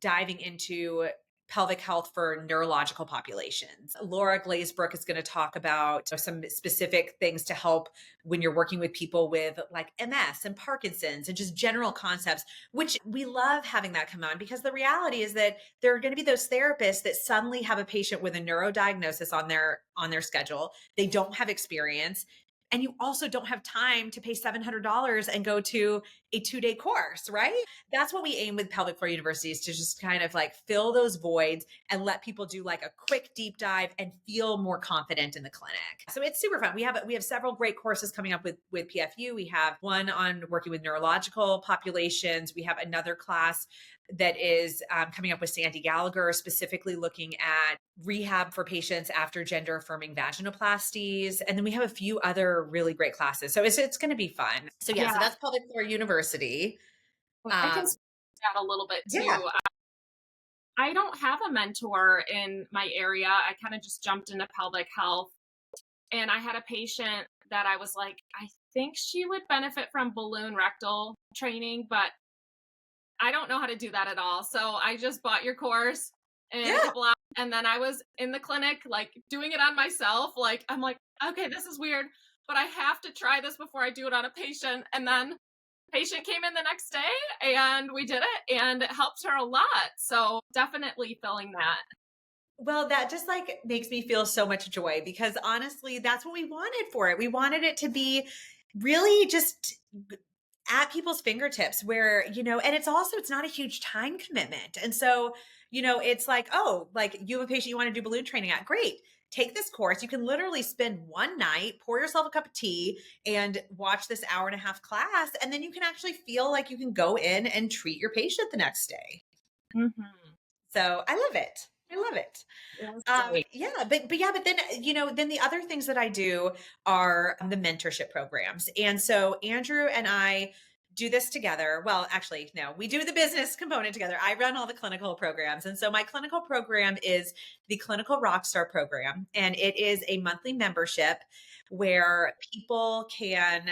diving into pelvic health for neurological populations. Laura Glazebrook is going to talk about some specific things to help when you're working with people with like MS and Parkinson's and just general concepts, which we love having that come on, because the reality is that there are going to be those therapists that suddenly have a patient with a neurodiagnosis on their schedule. They don't have experience. And you also don't have time to pay $700 and go to a 2-day course, right? That's what we aim with Pelvic Floor University, is to just kind of like fill those voids and let people do like a quick deep dive and feel more confident in the clinic. So it's super fun. We have several great courses coming up with PFU. We have one on working with neurological populations. We have another class that is coming up with Sandy Gallagher, specifically looking at rehab for patients after gender affirming vaginoplasties. And then we have a few other really great classes. So it's going to be fun. So yeah, so that's Pelvic Floor University. I can speak to that a little bit too. Yeah. I don't have a mentor in my area. I kind of just jumped into pelvic health, and I had a patient that I was like, I think she would benefit from balloon rectal training, but I don't know how to do that at all. So I just bought your course in a couple hours, and then I was in the clinic, like doing it on myself. Like, I'm like, okay, this is weird, but I have to try this before I do it on a patient. And then patient came in the next day and we did it, and it helped her a lot. So definitely feeling that. Well, that just like makes me feel so much joy, because honestly, that's what we wanted for it. We wanted it to be really just at people's fingertips, where, and it's not a huge time commitment. And so, it's like, oh, like you have a patient you want to do balloon training at, great. Take this course. You can literally spend one night, pour yourself a cup of tea and watch this 1.5-hour class. And then you can actually feel like you can go in and treat your patient the next day. Mm-hmm. So I love it. I love it. But then the other things that I do are the mentorship programs. And so Andrew and I do this together. Well, actually, no, we do the business component together. I run all the clinical programs. And so my clinical program is the Clinical Rockstar program. And it is a monthly membership where people can,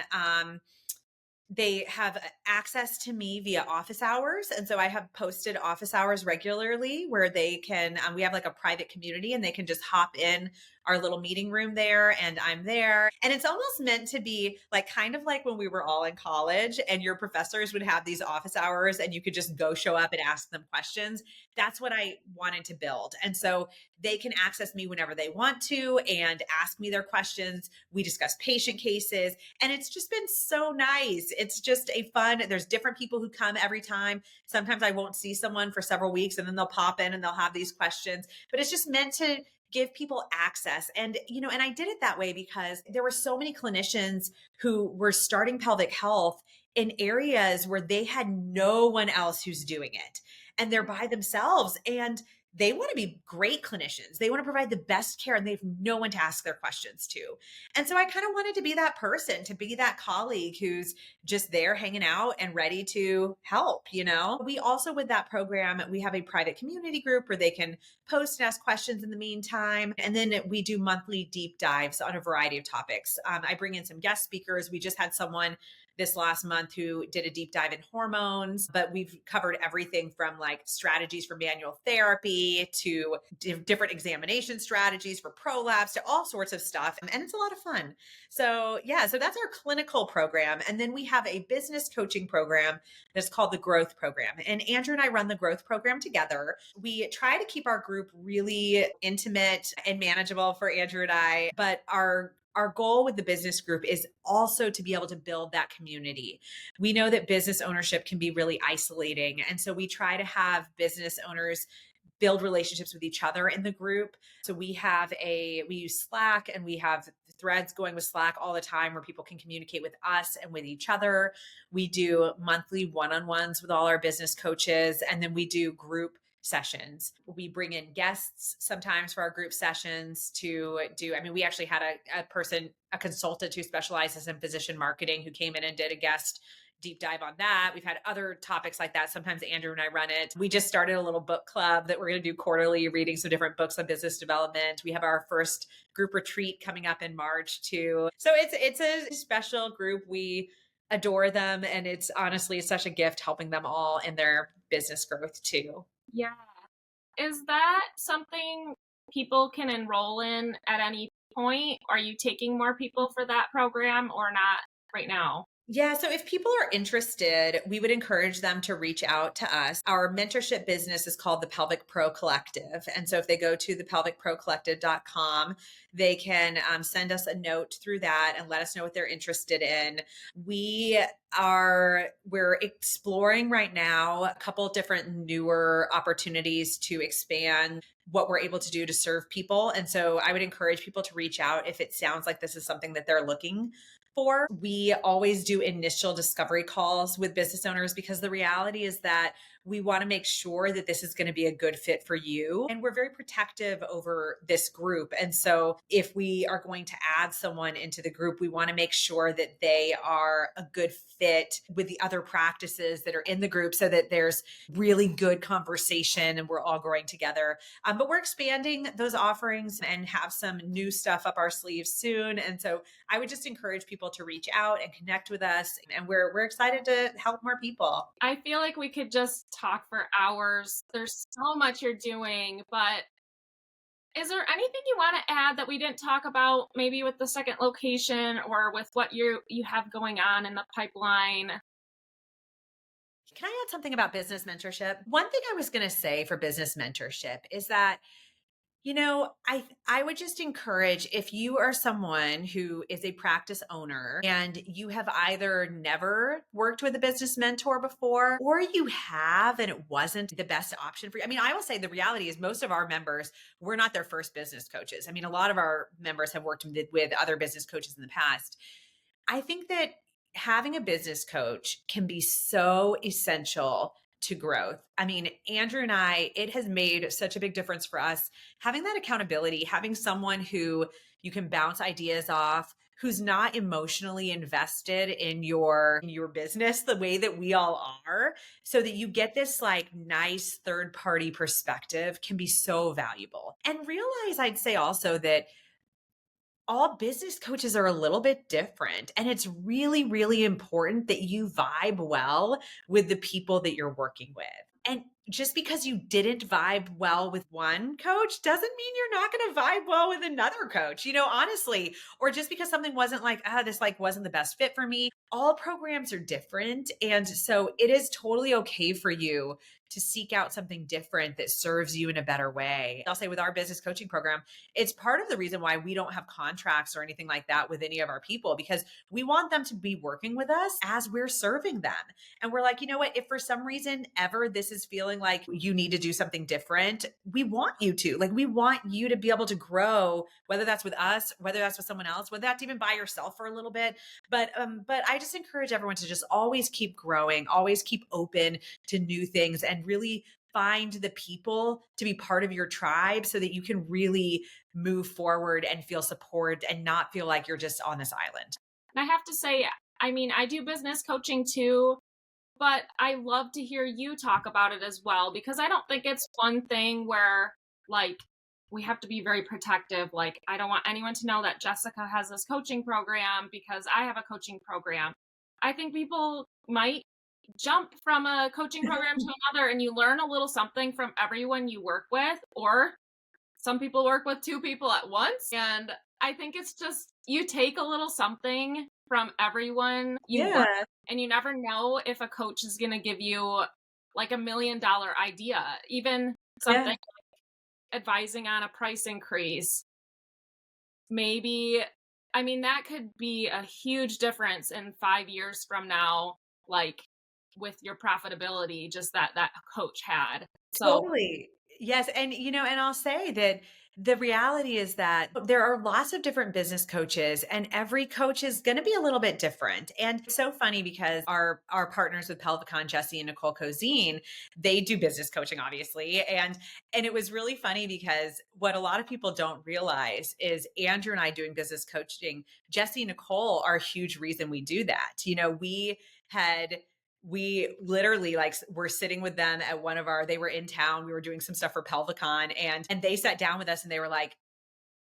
they have access to me via office hours. And so I have posted office hours regularly where they can, we have like a private community, and they can just hop in our little meeting room there, and I'm there. And it's almost meant to be like kind of like when we were all in college and your professors would have these office hours and you could just go show up and ask them questions. That's what I wanted to build. And so they can access me whenever they want to and ask me their questions. We discuss patient cases, and it's just been so nice. It's just a fun, there's different people who come every time. Sometimes I won't see someone for several weeks and then they'll pop in and they'll have these questions, but it's just meant to give people access. And, and I did it that way because there were so many clinicians who were starting pelvic health in areas where they had no one else who's doing it and they're by themselves. And they want to be great clinicians. They want to provide the best care and they have no one to ask their questions to. And so I kind of wanted to be that person, to be that colleague who's just there hanging out and ready to help. We also, with that program, we have a private community group where they can post and ask questions in the meantime. And then we do monthly deep dives on a variety of topics. I bring in some guest speakers. We just had someone this last month who did a deep dive in hormones, but we've covered everything from like strategies for manual therapy to different examination strategies for prolapse to all sorts of stuff. And it's a lot of fun. So so that's our clinical program. And then we have a business coaching program that's called the Growth Program. And Andrew and I run the Growth Program together. We try to keep our group really intimate and manageable for Andrew and I, but our goal with the business group is also to be able to build that community. We know that business ownership can be really isolating. And so we try to have business owners build relationships with each other in the group. So we use Slack, and we have threads going with Slack all the time where people can communicate with us and with each other. We do monthly one-on-ones with all our business coaches, and then we do group sessions. We bring in guests sometimes for our group sessions to do, we actually had a consultant who specializes in physician marketing who came in and did a guest deep dive on that. We've had other topics like that. Sometimes Andrew and I run it. We just started a little book club that we're going to do quarterly, reading some different books on business development. We have our first group retreat coming up in March too. So it's a special group. We adore them. And it's honestly such a gift helping them all in their business growth too. Yeah. Is that something people can enroll in at any point? Are you taking more people for that program or not right now? Yeah. So if people are interested, we would encourage them to reach out to us. Our mentorship business is called the Pelvic Pro Collective. And so if they go to thepelvicprocollective.com, they can send us a note through that and let us know what they're interested in. We're exploring right now a couple of different newer opportunities to expand what we're able to do to serve people. And so I would encourage people to reach out if it sounds like this is something that they're looking for. We always do initial discovery calls with business owners because the reality is that we want to make sure that this is going to be a good fit for you. And we're very protective over this group. And so if we are going to add someone into the group, we want to make sure that they are a good fit with the other practices that are in the group so that there's really good conversation and we're all growing together. But we're expanding those offerings and have some new stuff up our sleeves soon. And so I would just encourage people to reach out and connect with us. And we're excited to help more people. I feel like we could just talk for hours. There's so much you're doing, but is there anything you want to add that we didn't talk about, maybe with the second location or with what you have going on in the pipeline? Can I add something about business mentorship? One thing I was going to say for business mentorship is that I would just encourage, if you are someone who is a practice owner and you have either never worked with a business mentor before or you have and it wasn't the best option for you. I will say the reality is most of our members, we're not their first business coaches. A lot of our members have worked with other business coaches in the past. I think that having a business coach can be so essential to growth. Andrew and I, it has made such a big difference for us having that accountability, having someone who you can bounce ideas off, who's not emotionally invested in your business the way that we all are, so that you get this like nice third party perspective can be so valuable. And realize, I'd say also that all business coaches are a little bit different. And it's really, really important that you vibe well with the people that you're working with. And just because you didn't vibe well with one coach doesn't mean you're not going to vibe well with another coach, honestly, or just because something wasn't like, this like wasn't the best fit for me. All programs are different. And so it is totally okay for you to seek out something different that serves you in a better way. I'll say with our business coaching program, it's part of the reason why we don't have contracts or anything like that with any of our people, because we want them to be working with us as we're serving them. And we're like, you know what? If for some reason ever this is feeling like you need to do something different, we want you to. Like, we want you to be able to grow, whether that's with us, whether that's with someone else, whether that's even by yourself for a little bit. But I just encourage everyone to just always keep growing, always keep open to new things, and really find the people to be part of your tribe so that you can really move forward and feel support and not feel like you're just on this island. And I have to say, I mean, I do business coaching too, but I love to hear you talk about it as well, because I don't think it's one thing where like we have to be very protective. Like, I don't want anyone to know that Jessica has this coaching program because I have a coaching program. I think people might jump from a coaching program to another and you learn a little something from everyone you work with, or some people work with two people at once. And I think it's just you take a little something from everyone you work Yeah. with, and you never know if a coach is going to give you like $1 million idea, even something Yeah. like advising on a price increase. Maybe, I mean, that could be a huge difference in 5 years from now, like with your profitability, just that coach had. So Totally. Yes. And, and I'll say that the reality is that there are lots of different business coaches, and every coach is going to be a little bit different. And it's so funny because our partners with Pelvicon, Jesse and Nicole Cozine, they do business coaching, obviously. And it was really funny because what a lot of people don't realize is Andrew and I doing business coaching, Jesse and Nicole are a huge reason we do that. We literally like were sitting with them at they were in town. We were doing some stuff for Pelvicon, and they sat down with us and they were like,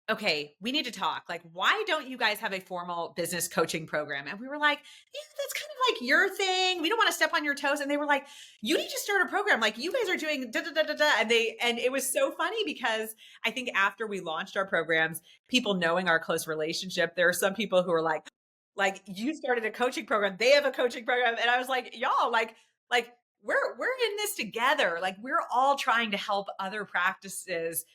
okay, we need to talk. Like, why don't you guys have a formal business coaching program? And we were like, yeah, that's kind of like your thing. We don't want to step on your toes. And they were like, you need to start a program. Like, you guys are doing da da da da da. And it was so funny because I think after we launched our programs, people knowing our close relationship, there are some people who are like you started a coaching program, they have a coaching program. And I was like, y'all, like we're in this together. Like, we're all trying to help other practices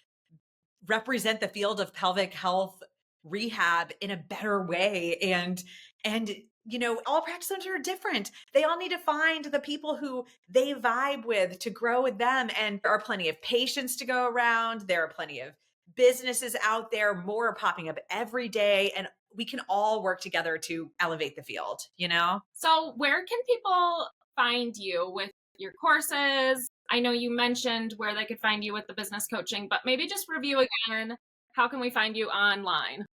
represent the field of pelvic health rehab in a better way. And all practice owners are different. They all need to find the people who they vibe with to grow with them. And there are plenty of patients to go around. There are plenty of businesses out there. More are popping up every day. And we can all work together to elevate the field. So, where can people find you with your courses? I know you mentioned where they could find you with the business coaching, but maybe just review again. How can we find you online?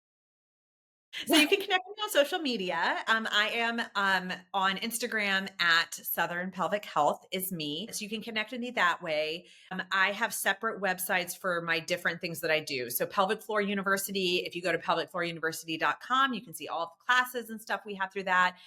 So you can connect with me on social media. I am on Instagram at Southern Pelvic Health is me. So you can connect with me that way. I have separate websites for my different things that I do. So Pelvic Floor University, if you go to pelvicflooruniversity.com, you can see all of the classes and stuff we have through that.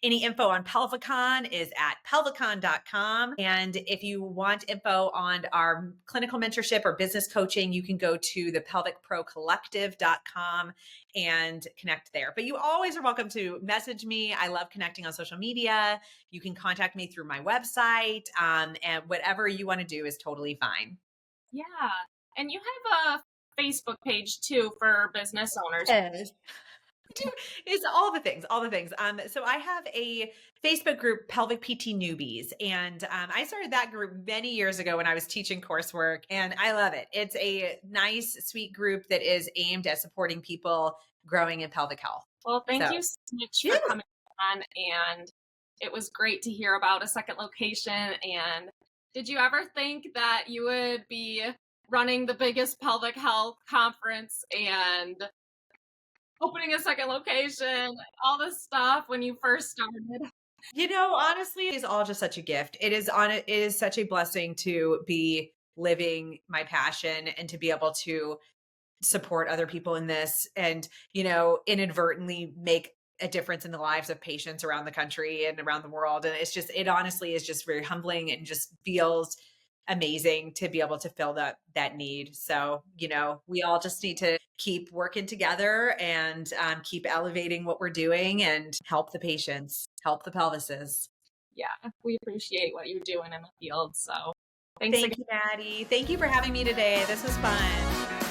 Any info on Pelvicon is at pelvicon.com. And if you want info on our clinical mentorship or business coaching, you can go to the pelvicprocollective.com and connect there. But you always are welcome to message me. I love connecting on social media. You can contact me through my website, and whatever you want to do is totally fine. Yeah. And you have a Facebook page too for business owners. Yes. It's all the things, all the things. So I have a Facebook group, Pelvic PT Newbies, and I started that group many years ago when I was teaching coursework, and I love it. It's a nice, sweet group that is aimed at supporting people growing in pelvic health. Well, thank So, you so much yeah. for coming on, and it was great to hear about a second location. And did you ever think that you would be running the biggest pelvic health conference and opening a second location, all this stuff when you first started? Honestly, it's all just such a gift. It is such a blessing to be living my passion and to be able to support other people in this and, inadvertently make a difference in the lives of patients around the country and around the world. And it honestly is just very humbling and just feels amazing to be able to fill that need. So, we all just need to keep working together and keep elevating what we're doing and help the patients, help the pelvises. Yeah, we appreciate what you're doing in the field. So thanks again. Thank you, Maddy. Thank you for having me today. This was fun.